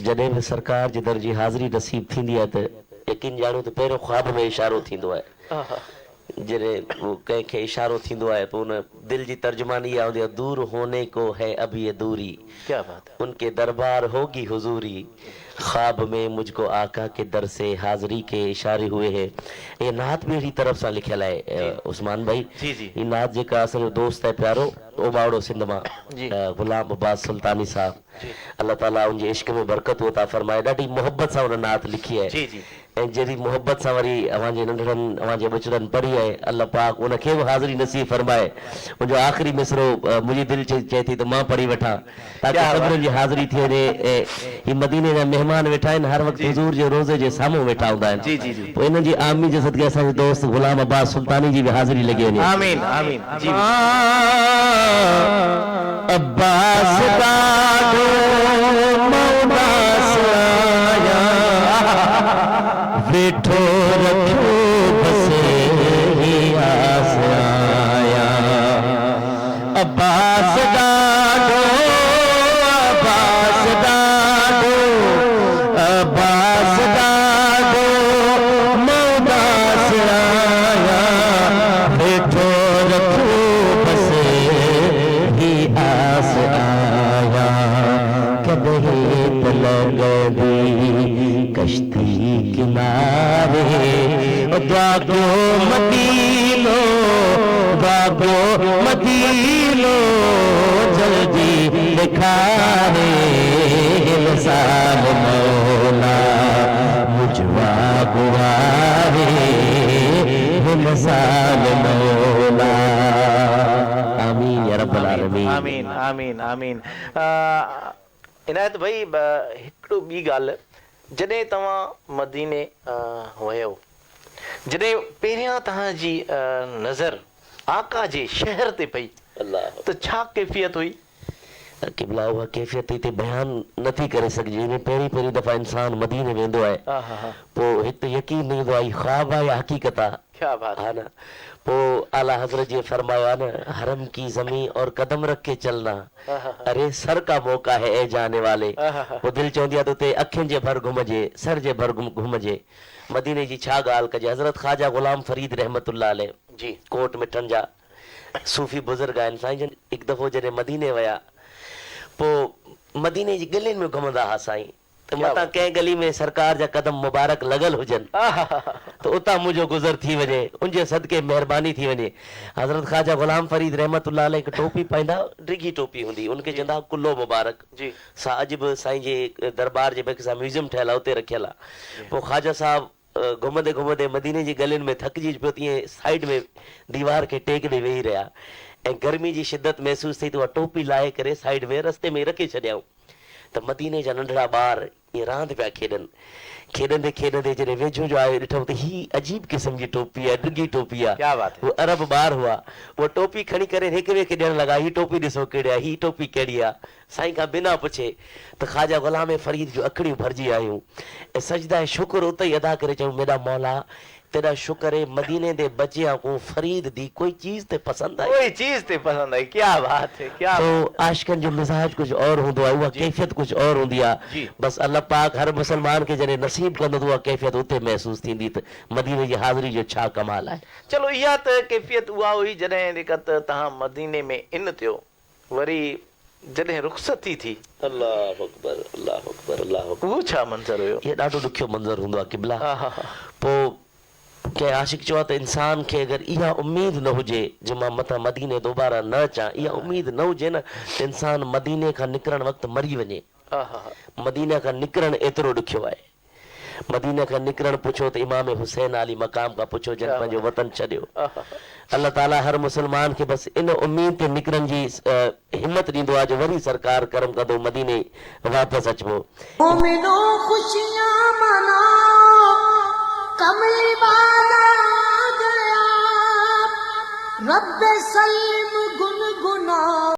जॾहिं बि सरकार जे दर जी हाज़िरी नसीब थींदी आहे त यकीन ॼाणो त पहिरियों ख्वाब में इशारो थींदो आहे। जॾहिं वो कंहिंखे इशारो थींदो आहे पोइ उन दिल जी तर्जुमानी इहा हूंदी आहे, दूर होने को है अब ये दूरी, क्या बात है। उनके दरबार होगी हुजूरी, ख्वाब में मुझको आका के दर से हाजिरी के इशारे हुए हैं। ये नात भी अहिड़ी तरफ़ सां लिखियल आहे उस्मान भाई। जी जी ही नात जेका असांजो दोस्त आहे प्यारो ओबावड़ो सिंध मां गुलाम अब्बास सुल्तानी साहब, अल्लाह ताला उनजे इश्क में बरकत अता फरमाए। ॾाढी मोहब्बत सां उन नात लिखी आहे जी जी ऐं जहिड़ी मोहब्बत सां वरी अवांजे नंढड़नि अवांजे बचड़नि पढ़ी आहे, अल्लाह पाक उनखे बि हाज़िरी नसीब फरमाए। मुंहिंजो आख़िरी मिसरो मुंहिंजी दिलि चए थी त मां पढ़ी वठां ताकि सभिनीनि जी हाज़िरी थी वञे। ही मदीने जा महिमान वेठा आहिनि, हर वक़्तु हुज़ूर जे रोज़े जे साम्हूं वेठा हूंदा आहिनि। जी जी जी पोइ इन्हनि जी आमी जे सदके असांजो दोस्त गुलाम अब्बास सुल्तानी जी बि हाज़िरी लॻी वञे। आमीन आमीन जी अब्बास ॾाढो मौलास आया, वेठो रखो बसे आस आया। अब्बास ॾाढो अब्बास ॾाढो अब्बास ॾाढो मौलास आया, वेठो रखो बसे आस आया। कदे लगी कश्ती किनारे दागो मदीनो दागो मदीनो जल्दी दिखारे साल मौला मुझवा गुवारे साल मौला। आमीन या रब्बल आलमीन। आमीन आमीन आमीन। इनायत भाई हिकिड़ो ॿी ॻाल्हि, जॾहिं तव्हां मदीने वियो, जॾहिं पहिरियां तव्हांजी नज़र आका जे शहर ते पई त छा कैफ़ियत हुई? किबला उहा कैफ़ियत हिते बयान नथी करे सघिजे। इन पहिरीं दफ़ा इंसान मदीने वेंदो आहे पोइ हिकु यकीन न ईंदो आहे ख्वाब आहे या हक़ीक़त आहे। क्या बात है ना। पोइ आला हज़रत जे फरमाया न, हरम की ज़मीं और कदम रख के चलना, अरे सर का मौका है ए जाने वाले। पोइ दिलि चवंदी आहे त उते अखियुनि जे भर घुमजे, सर जे भर घुमजे। मदीने जी छा ॻाल्हि कजे। हज़रत ख्वाजा गुलाम फरीद रहमतुल्लाह अलैह जी कोट मिठनि जा सूफ़ी बुज़ुर्ग आहिनि। साईं जन हिकु दफ़ो जॾहिं मदीने विया पोइ मदीने जी गलियुनि में घुमंदा हुआ साईं, त मतां कंहिं गली में सरकार जा कदम मुबारक लॻल हुजनि त उतां मुंहिंजो गुज़र थी वञे, उनजे सदके महिरबानी थी वञे। हज़रत ख्वाजा गुलाम फरीद रहमतुल्लाह अलैह हिकु टोपी पाईंदा, डिघी टोपी हूंदी, उनखे चवंदा कुल्लो मुबारक जी। सा अॼु बि साईं जे दरबार जे ॿिए सां म्यूज़ियम ठहियल आहे, उते रखियल आहे। पोइ ख्वाजा साहब घुमंदे घुमंदे मदीने जी गलियुनि में थकिजी पियो, तीअं साइड में दीवार खे टेक ॾेई वेही रहिया ऐं गर्मी जी शिदत महसूस थी त उहा टोपी लाहे करे साइड में रस्ते में रखी छॾियऊं। त मदीने जा नंढड़ा ॿार ईअं रांदि पिया खेॾनि, खेॾंदे खेॾंदे जॾहिं वेझो जो आयो ॾिठो त ही अजीब क़िस्म जी टोपी आहे, डिघी टोपी आहे। क्या बात है। वो अरब ॿार हुआ, उहा टोपी खणी करे हिक ॿिए खे ॾियणु लॻा, ही टोपी ॾिसो कहिड़ी आहे, ही टोपी कहिड़ी आहे। साईं खां बिना पुछे त ख्वाजा गुलाम फरीद जूं अखिड़ियूं भरिजी आयूं ऐं सजदा शुक्र उते ई अदा करे चयूं, मेरा मौला तेरा शुक्र है मदीने दे बच्चियां को फरीद दी कोई चीज ते पसंद आई, कोई चीज ते पसंद आई। क्या बात है, क्या तो आशिकन जो मिजाज कुछ और हूंदो आहे, उहा कैफियत कुछ और हूंदी आहे। बस अल्लाह पाक हर मुसलमान खे जॾहिं नसीब कंदो त उहा कैफियत उते महसूस थींदी त मदीने जी हाज़िरी जो छा कमाल आहे। चलो इहा त कैफियत उहा हुई जॾहिं दिक़त तव्हां मदीने में इन थियो। वरी जॾहिं रुख़सती थी, अल्लाह अकबर अल्लाह अकबर अल्लाह अकबर, उहो छा मंज़र हुयो? ये ॾाढो ॾुखियो मंज़र हूंदो आहे किबला। पोइ कंहिं आशिक चयो त इंसान खे अगरि इहा उमेद न हुजे जो मां मथां मदीने दोबारा न अचां, इहा उमेद न हुजे न त इंसान मदीने खां निकिरण वक़्तु मरी वञे। मदीने खां निकिरणु एतिरो ॾुखियो आहे। मदीने खां निकिरणु पुछो त इमाम हुसैन अली मक़ाम खां पुछो जन पंहिंजो वतन छॾियो। अल्लाह ताला हर मुसलमान खे बसि इन उमेद ते निकिरण जी हिम्मत ॾींदो आहे जो वरी सरकार करम कंदो मदीने वापसि अचिबो। कमली वाला गया रब सल्लम गुनगुना।